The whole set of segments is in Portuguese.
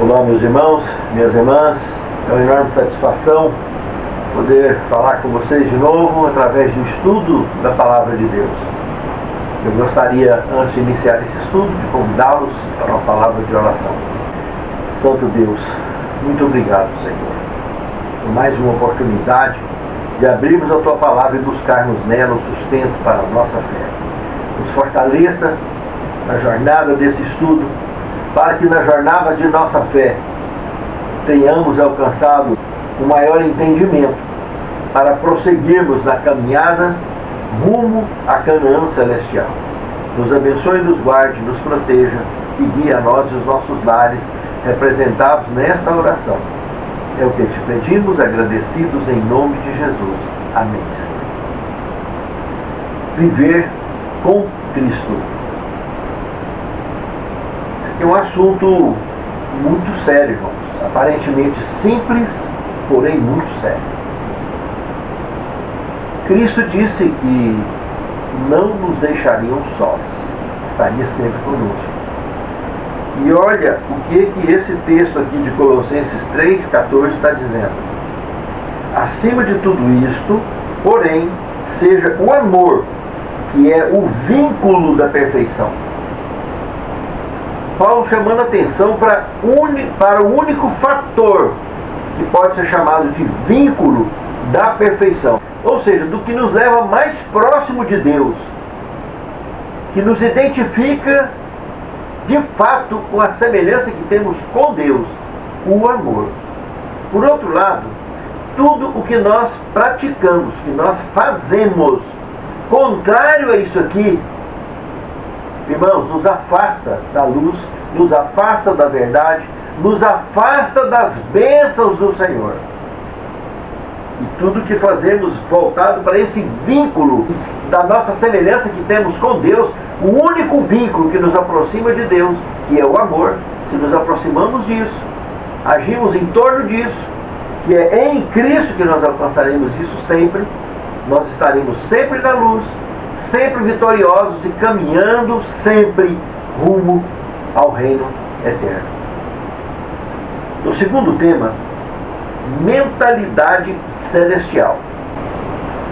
Olá, meus irmãos, minhas irmãs, é uma enorme satisfação poder falar com vocês de novo através do estudo da Palavra de Deus. Eu gostaria, antes de iniciar esse estudo, de convidá-los para uma palavra de oração. Santo Deus, muito obrigado, Senhor, por mais uma oportunidade de abrirmos a Tua Palavra e buscarmos nela o sustento para a nossa fé. Nos fortaleça na jornada desse estudo, para que na jornada de nossa fé tenhamos alcançado o maior entendimento para prosseguirmos na caminhada rumo à Canaã celestial. Nos abençoe, nos guarde, nos proteja e guie a nós e os nossos lares representados nesta oração. É o que te pedimos, agradecidos em nome de Jesus. Amém. Viver com Cristo. É um assunto muito sério, irmãos. Aparentemente simples, porém muito sério. Cristo disse que não nos deixariam sós, estaria sempre conosco. E olha o que esse texto aqui de Colossenses 3,14 está dizendo. Acima de tudo isto, porém, seja o amor, que é o vínculo da perfeição. Paulo chamando a atenção para o único fator que pode ser chamado de vínculo da perfeição. Ou seja, do que nos leva mais próximo de Deus, que nos identifica de fato com a semelhança que temos com Deus, o amor. Por outro lado, tudo o que nós praticamos, que nós fazemos, contrário a isso aqui, irmãos, nos afasta da luz, nos afasta da verdade, nos afasta das bênçãos do Senhor. E tudo que fazemos voltado para esse vínculo da nossa semelhança que temos com Deus, o único vínculo que nos aproxima de Deus, que é o amor, se nos aproximamos disso, agimos em torno disso, que é em Cristo que nós alcançaremos isso sempre, nós estaremos sempre na luz, sempre vitoriosos e caminhando sempre rumo ao reino eterno. O segundo tema, mentalidade celestial.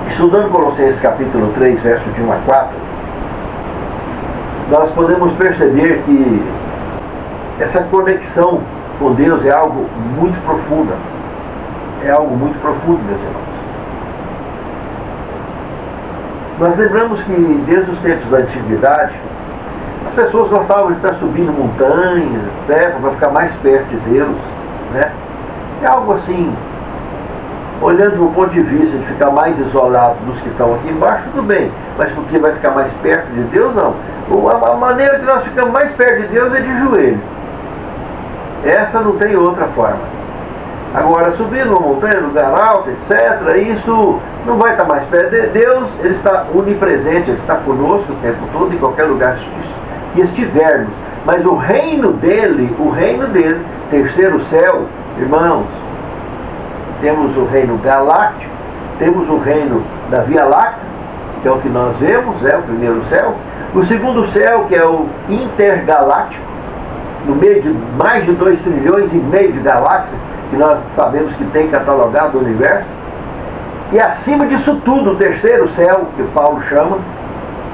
Estudando Colossenses capítulo 3, versos de 1 a 4, nós podemos perceber que essa conexão com Deus é algo muito profunda. É algo muito profundo, meus irmãos. Nós lembramos que desde os tempos da antiguidade, as pessoas gostavam de estar subindo montanhas, etc., para ficar mais perto de Deus, né? É algo assim, olhando do ponto de vista de ficar mais isolado dos que estão aqui embaixo, tudo bem, mas porque vai ficar mais perto de Deus, não. A maneira que nós ficamos mais perto de Deus é de joelho. Essa não tem outra forma. Agora, subir numa montanha, lugar alto, etc., isso não vai estar mais perto de Deus. Ele está onipresente, Ele está conosco o tempo todo, em qualquer lugar que estivermos. Mas o reino dele, terceiro céu, irmãos, temos o reino galáctico, temos o reino da Via Láctea, que é o que nós vemos, é o primeiro céu. O segundo céu, que é o intergaláctico, no meio de mais de 2,5 trilhões de galáxias, que nós sabemos que tem catalogado o universo. E acima disso tudo, o terceiro céu, que Paulo chama,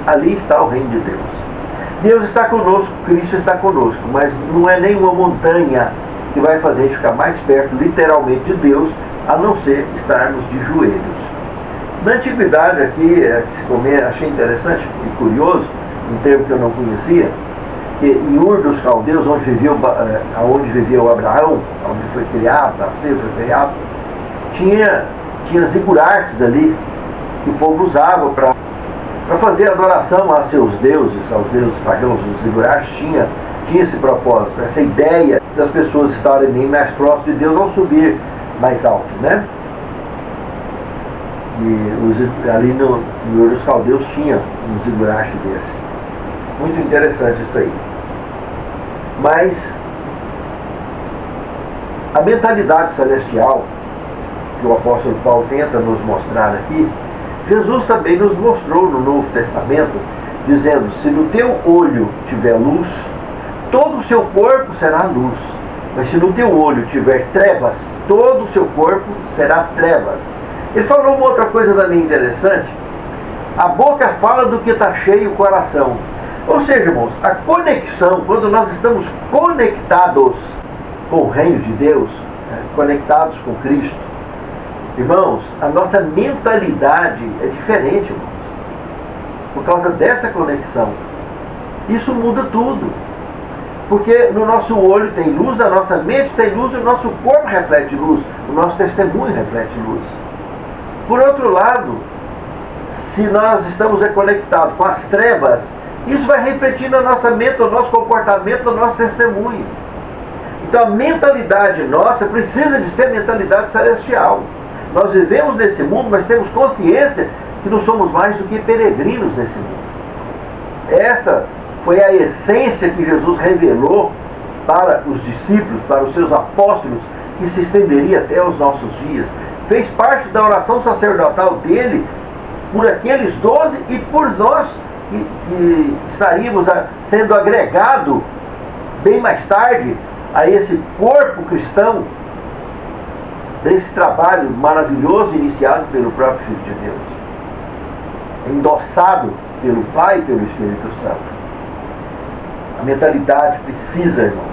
ali está o reino de Deus. Deus está conosco, Cristo está conosco, mas não é nenhuma montanha que vai fazer a gente ficar mais perto, literalmente, de Deus, a não ser estarmos de joelhos. Na antiguidade, aqui, achei interessante e curioso, um termo que eu não conhecia, que em Ur dos Caldeus, onde vivia o Abraão, onde foi criado, nasceu, foi criado, tinha zigurates ali, que o povo usava para fazer adoração a seus deuses, aos deuses pagãos. Os zigurates tinha esse propósito, essa ideia das pessoas estarem bem mais próximas de Deus ao subir mais alto, né? E ali no Ur dos Caldeus tinha um zigurate desse. Muito interessante isso aí. Mas a mentalidade celestial que o apóstolo Paulo tenta nos mostrar aqui, Jesus também nos mostrou no Novo Testamento, dizendo: se no teu olho tiver luz, todo o seu corpo será luz. Mas se no teu olho tiver trevas, todo o seu corpo será trevas. Ele falou uma outra coisa também interessante: a boca fala do que está cheio o coração. Ou seja, irmãos, a conexão, quando nós estamos conectados com o reino de Deus, conectados com Cristo, irmãos, a nossa mentalidade é diferente, irmãos. Por causa dessa conexão. Isso muda tudo. Porque no nosso olho tem luz, na nossa mente tem luz, e o nosso corpo reflete luz, o nosso testemunho reflete luz. Por outro lado, se nós estamos conectados com as trevas, isso vai refletir na nossa mente, no nosso comportamento, no nosso testemunho. Então a mentalidade nossa precisa de ser mentalidade celestial. Nós vivemos nesse mundo, mas temos consciência que não somos mais do que peregrinos nesse mundo. Essa foi a essência que Jesus revelou para os discípulos, para os seus apóstolos, que se estenderia até os nossos dias. Fez parte da oração sacerdotal dele por aqueles 12 e por nós, que estaríamos sendo agregado bem mais tarde a esse corpo cristão, desse trabalho maravilhoso iniciado pelo próprio Filho de Deus, endossado pelo Pai e pelo Espírito Santo. A mentalidade precisa, irmãos,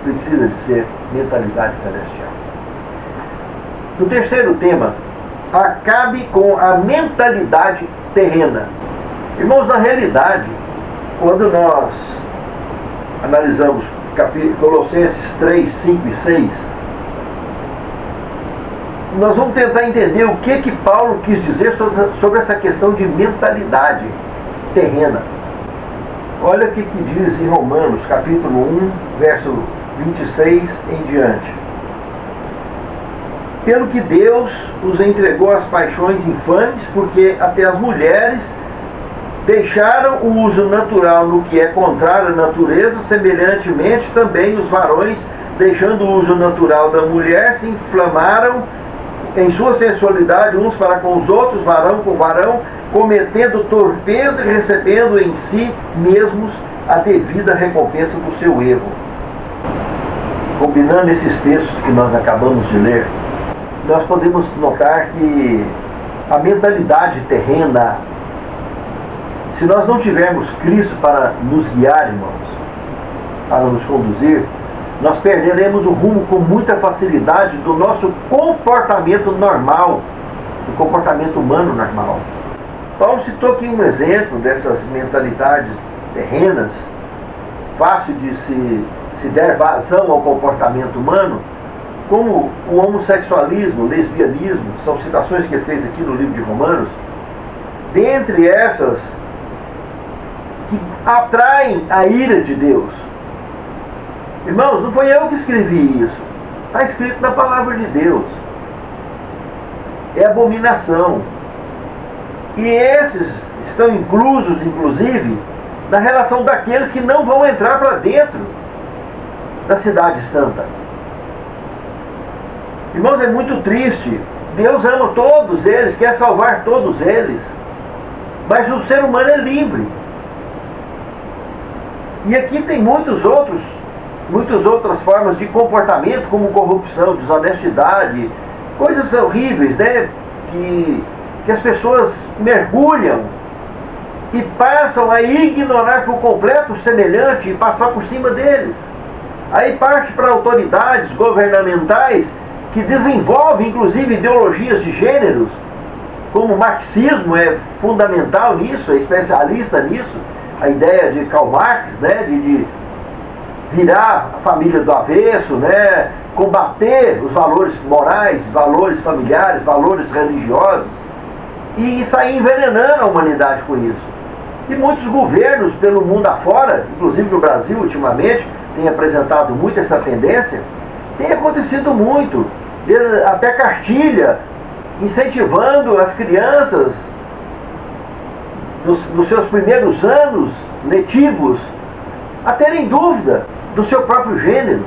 precisa de ser mentalidade celestial. No terceiro tema, acabe com a mentalidade terrena. Irmãos, na realidade, quando nós analisamos Colossenses 3, 5 e 6, nós vamos tentar entender o que Paulo quis dizer sobre essa questão de mentalidade terrena. Olha o que diz em Romanos, capítulo 1, verso 26 em diante. Pelo que Deus os entregou às paixões infames, porque até as mulheres deixaram o uso natural no que é contrário à natureza, semelhantemente também os varões, deixando o uso natural da mulher, se inflamaram em sua sensualidade uns para com os outros, varão com varão, cometendo torpeza e recebendo em si mesmos a devida recompensa do seu erro. combinando esses textos que nós acabamos de ler, nós podemos notar que a mentalidade terrena, se nós não tivermos Cristo para nos guiar, irmãos, para nos conduzir, nós perderemos o rumo com muita facilidade do nosso comportamento normal, do comportamento humano normal. Paulo citou aqui um exemplo dessas mentalidades terrenas, fácil de se der vazão ao comportamento humano, como o homossexualismo, o lesbianismo, são citações que ele fez aqui no livro de Romanos, dentre essas que atraem a ira de Deus. Irmãos, não foi eu que escrevi isso, está escrito na palavra de Deus. É abominação. E esses estão inclusos, inclusive, na relação daqueles que não vão entrar para dentro da cidade santa. Irmãos, é muito triste. Deus ama todos eles, quer salvar todos eles. Mas o ser humano é livre. E aqui tem muitas outras formas de comportamento, como corrupção, desonestidade, coisas horríveis, né? Que as pessoas mergulham e passam a ignorar por completo o semelhante e passar por cima deles. Aí parte para autoridades governamentais que desenvolvem, inclusive, ideologias de gêneros, como o marxismo é fundamental nisso, é especialista nisso, a ideia de Karl Marx, né, de virar a família do avesso, né, combater os valores morais, valores familiares, valores religiosos, e sair envenenando a humanidade com isso. E muitos governos pelo mundo afora, inclusive no Brasil ultimamente, têm apresentado muito essa tendência. Tem acontecido muito, até cartilha, incentivando as crianças, nos seus primeiros anos letivos, a terem dúvida do seu próprio gênero.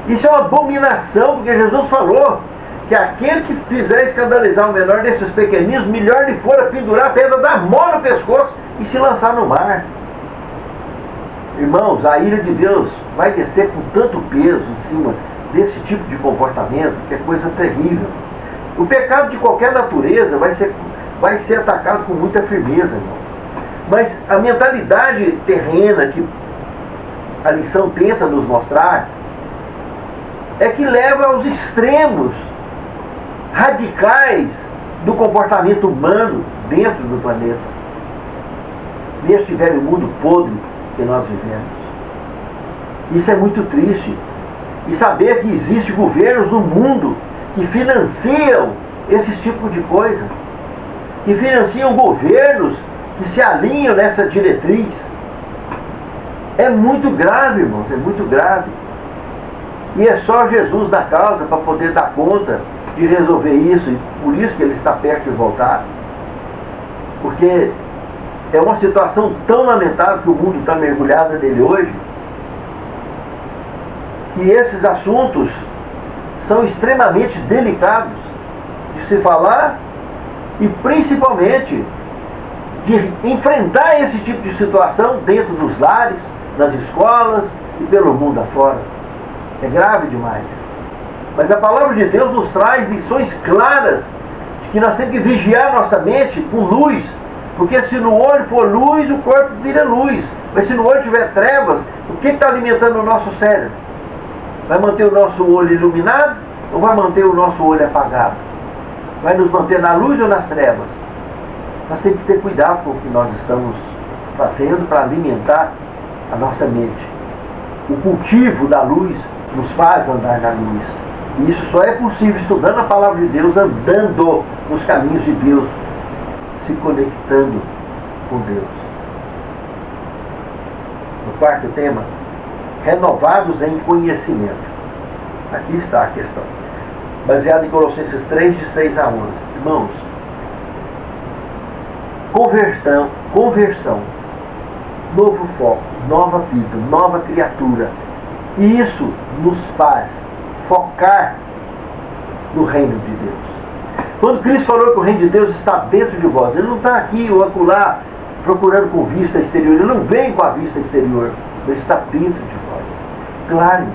Isso é uma abominação, porque Jesus falou que aquele que fizer escandalizar o menor desses pequeninos, melhor lhe fora pendurar a pedra da mão no pescoço e se lançar no mar. Irmãos, a ira de Deus vai descer com tanto peso em cima desse tipo de comportamento, que é coisa terrível. O pecado de qualquer natureza vai ser atacado com muita firmeza, irmão. Mas a mentalidade terrena que a lição tenta nos mostrar é que leva aos extremos radicais do comportamento humano dentro do planeta, neste velho mundo podre que nós vivemos. Isso é muito triste. E saber que existem governos no mundo que financiam esses tipos de coisa, que financiam governos que se alinham nessa diretriz, é muito grave, irmãos, é muito grave. E é só Jesus da causa para poder dar conta de resolver isso, e por isso que ele está perto de voltar. Porque é uma situação tão lamentável que o mundo está mergulhado nele hoje, que esses assuntos são extremamente delicados de se falar e principalmente de enfrentar esse tipo de situação dentro dos lares, nas escolas e pelo mundo afora. É grave demais. Mas a palavra de Deus nos traz lições claras de que nós temos que vigiar nossa mente com luz, porque se no olho for luz, o corpo vira luz. Mas se no olho tiver trevas, o que está alimentando o nosso cérebro? Vai manter o nosso olho iluminado ou vai manter o nosso olho apagado? Vai nos manter na luz ou nas trevas? Nós temos que ter cuidado com o que nós estamos fazendo para alimentar a nossa mente. O cultivo da luz nos faz andar na luz. E isso só é possível estudando a palavra de Deus, andando nos caminhos de Deus, se conectando com Deus. O quarto tema: renovados em conhecimento. Aqui está a questão. Baseado em Colossenses 3, de 6 a 11. Irmãos, conversão, novo foco, nova vida, nova criatura. E isso nos faz focar no reino de Deus. Quando Cristo falou que o reino de Deus está dentro de vós, ele não está aqui ou acolá procurando com vista exterior, ele não vem com a vista exterior, ele está dentro de vós. Claro,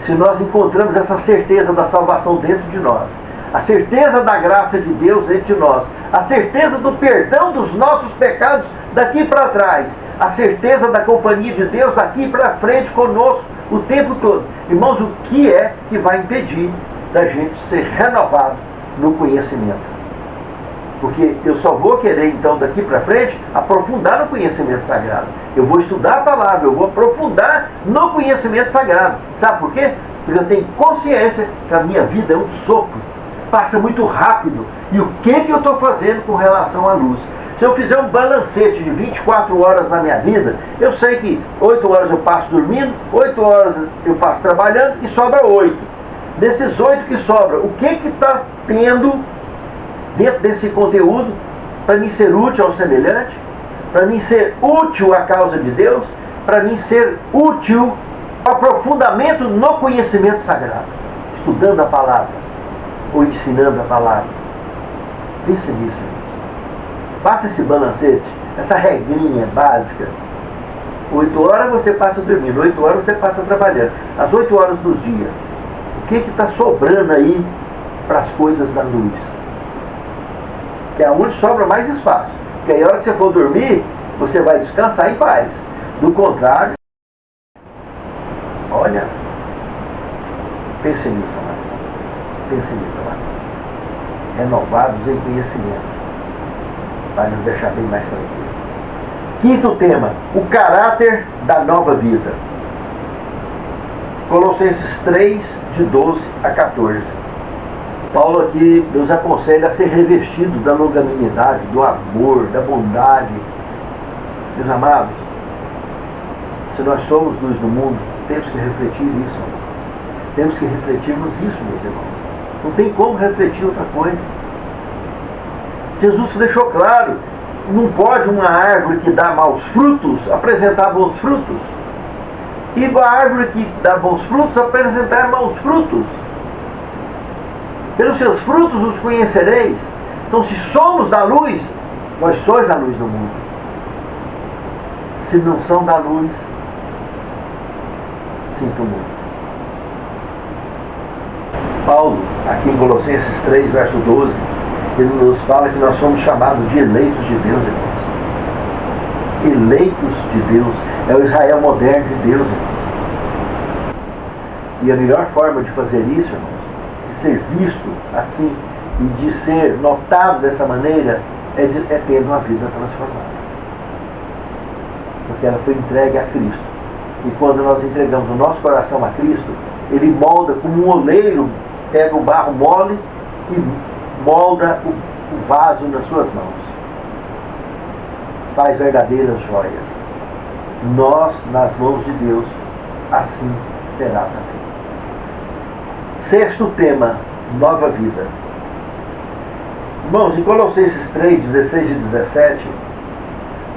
se nós encontramos essa certeza da salvação dentro de nós, a certeza da graça de Deus dentro de nós, a certeza do perdão dos nossos pecados daqui para trás, a certeza da companhia de Deus daqui para frente conosco o tempo todo. Irmãos, o que é que vai impedir da gente ser renovado no conhecimento? Porque eu só vou querer, então, daqui para frente, aprofundar no conhecimento sagrado. Eu vou estudar a palavra, eu vou aprofundar no conhecimento sagrado. Sabe por quê? Porque eu tenho consciência que a minha vida é um sopro. Passa muito rápido. E o que eu estou fazendo com relação à luz? Se eu fizer um balancete de 24 horas na minha vida, eu sei que 8 horas eu passo dormindo, 8 horas eu passo trabalhando e sobra 8. Desses 8 que sobra, o que está tendo dentro desse conteúdo para mim ser útil ao semelhante, para mim ser útil à causa de Deus, para mim ser útil ao aprofundamento no conhecimento sagrado, estudando a palavra ou ensinando a palavra? Pense nisso. Faça esse balancete, essa regrinha básica. 8 horas você passa dormindo, 8 horas você passa trabalhando. As 8 horas dos dias, o que está sobrando aí para as coisas da luz? Que é onde sobra mais espaço. Porque aí a hora que você for dormir, você vai descansar em paz. Do contrário, olha, pense nisso, amado. Pense nisso, amado. Renovados em conhecimento. Vai nos deixar bem mais tranquilos. Quinto tema, o caráter da nova vida. Colossenses 3, de 12 a 14. Paulo aqui nos aconselha a ser revestido da longanimidade, do amor, da bondade. Meus amados, se nós somos luz do mundo, temos que refletir isso. Temos que refletirmos isso, meus irmãos. Não tem como refletir outra coisa. Jesus deixou claro, não pode uma árvore que dá maus frutos apresentar bons frutos. E a árvore que dá bons frutos apresentar maus frutos. Pelos seus frutos os conhecereis. Então, se somos da luz, nós sois a luz do mundo. Se não são da luz, sinto muito. Paulo, aqui em Colossenses 3, verso 12, ele nos fala que nós somos chamados de eleitos de Deus, irmãos. Eleitos de Deus. É o Israel moderno de Deus, irmãos. E a melhor forma de fazer isso, irmãos, de ser visto assim e de ser notado dessa maneira, é ter uma vida transformada. Porque ela foi entregue a Cristo. E quando nós entregamos o nosso coração a Cristo, Ele molda como um oleiro, pega o barro mole e molda o vaso nas suas mãos. Faz verdadeiras joias. Nós, nas mãos de Deus, assim será também. Sexto tema, nova vida. Irmãos, em Colossenses 3, 16 e 17,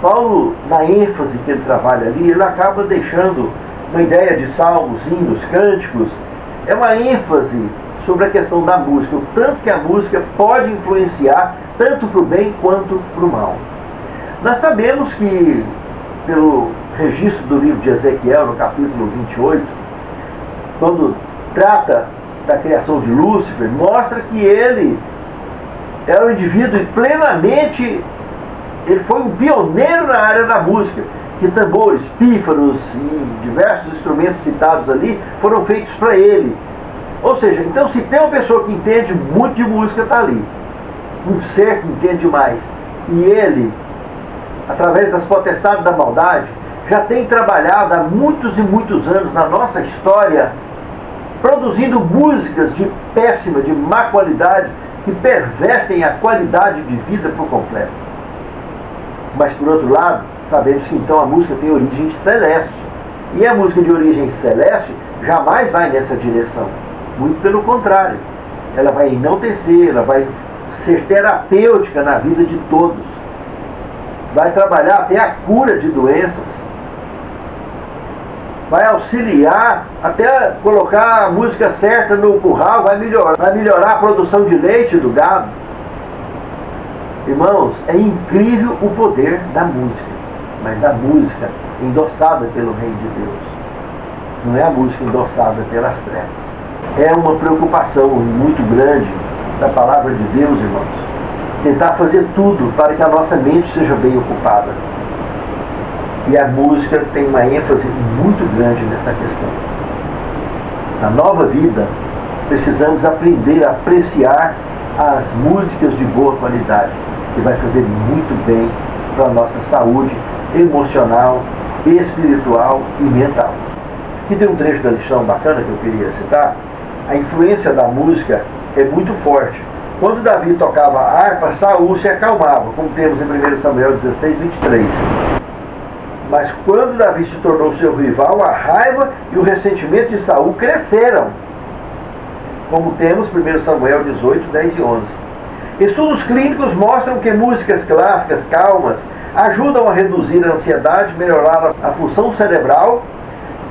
Paulo, na ênfase que ele trabalha ali, ele acaba deixando uma ideia de salmos, hinos, cânticos. É uma ênfase sobre a questão da música, o tanto que a música pode influenciar tanto para o bem quanto para o mal. Nós sabemos que, pelo registro do livro de Ezequiel, no capítulo 28, quando trata da criação de Lúcifer, mostra que ele era um indivíduo e plenamente, ele foi um pioneiro na área da música, que tambores, pífaros e diversos instrumentos citados ali foram feitos para ele. Ou seja, então se tem uma pessoa que entende muito de música, está ali. Um ser que entende mais. E ele, através das potestades da maldade, já tem trabalhado há muitos e muitos anos na nossa história, produzindo músicas de péssima, de má qualidade, que pervertem a qualidade de vida por completo. Mas, por outro lado, sabemos que então a música tem origem celeste. E a música de origem celeste jamais vai nessa direção. Muito pelo contrário. Ela vai enaltecer, ela vai ser terapêutica na vida de todos. Vai trabalhar até a cura de doenças. Vai auxiliar até colocar a música certa no curral, vai melhorar a produção de leite do gado. Irmãos, é incrível o poder da música, mas da música endossada pelo Reino de Deus. não é a música endossada pelas trevas. É uma preocupação muito grande da palavra de Deus, irmãos, tentar fazer tudo para que a nossa mente seja bem ocupada. E a música tem uma ênfase muito grande nessa questão. Na nova vida, precisamos aprender a apreciar as músicas de boa qualidade, que vai fazer muito bem para a nossa saúde emocional, espiritual e mental. Aqui tem um trecho da lição bacana que eu queria citar. A influência da música é muito forte. Quando Davi tocava a harpa, Saul se acalmava, como temos em 1 Samuel 16, 23. Mas quando Davi se tornou seu rival, a raiva e o ressentimento de Saul cresceram, como temos em 1 Samuel 18, 10 e 11. Estudos clínicos mostram que músicas clássicas calmas ajudam a reduzir a ansiedade, melhorar a função cerebral,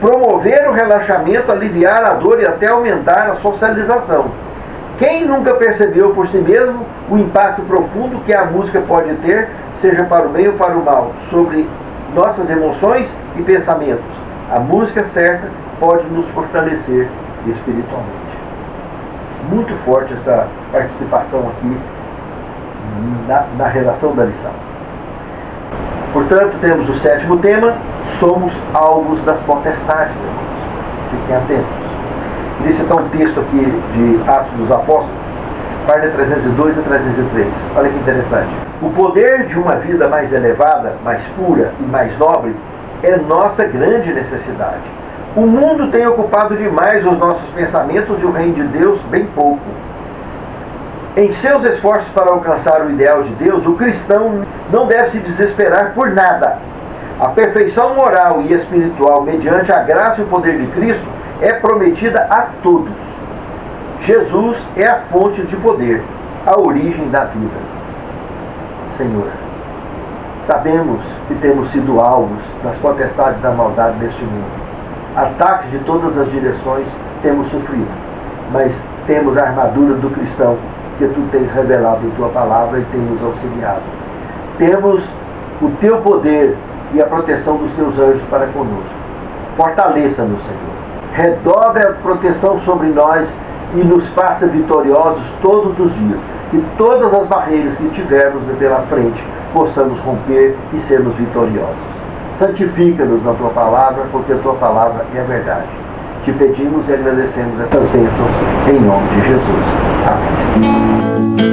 promover o relaxamento, aliviar a dor e até aumentar a socialização. Quem nunca percebeu por si mesmo o impacto profundo que a música pode ter, seja para o bem ou para o mal, sobre nossas emoções e pensamentos? A música certa pode nos fortalecer espiritualmente. Muito forte essa participação aqui na relação da lição. Portanto, temos o 7º tema: somos alvos das potestades, irmãos. Fiquem atentos. Queria citar um texto aqui de Atos dos Apóstolos, página 302 a 303. Olha que interessante. O poder de uma vida mais elevada, mais pura e mais nobre é nossa grande necessidade. O mundo tem ocupado demais os nossos pensamentos e o reino de Deus bem pouco. Em seus esforços para alcançar o ideal de Deus, o cristão não deve se desesperar por nada. A perfeição moral e espiritual, mediante a graça e o poder de Cristo, é prometida a todos. Jesus é a fonte de poder, a origem da vida. Senhor, sabemos que temos sido alvos das potestades da maldade deste mundo. Ataques de todas as direções temos sofrido, mas temos a armadura do cristão, que tu tens revelado em tua palavra e tens nos auxiliado. Temos o teu poder e a proteção dos teus anjos para conosco. Fortaleça-nos, Senhor. Redobre a proteção sobre nós e nos faça vitoriosos todos os dias. Que todas as barreiras que tivermos pela frente possamos romper e sermos vitoriosos. Santifica-nos na tua palavra, porque a tua palavra é a verdade. Te pedimos e agradecemos essas bênçãos em nome de Jesus. Amém.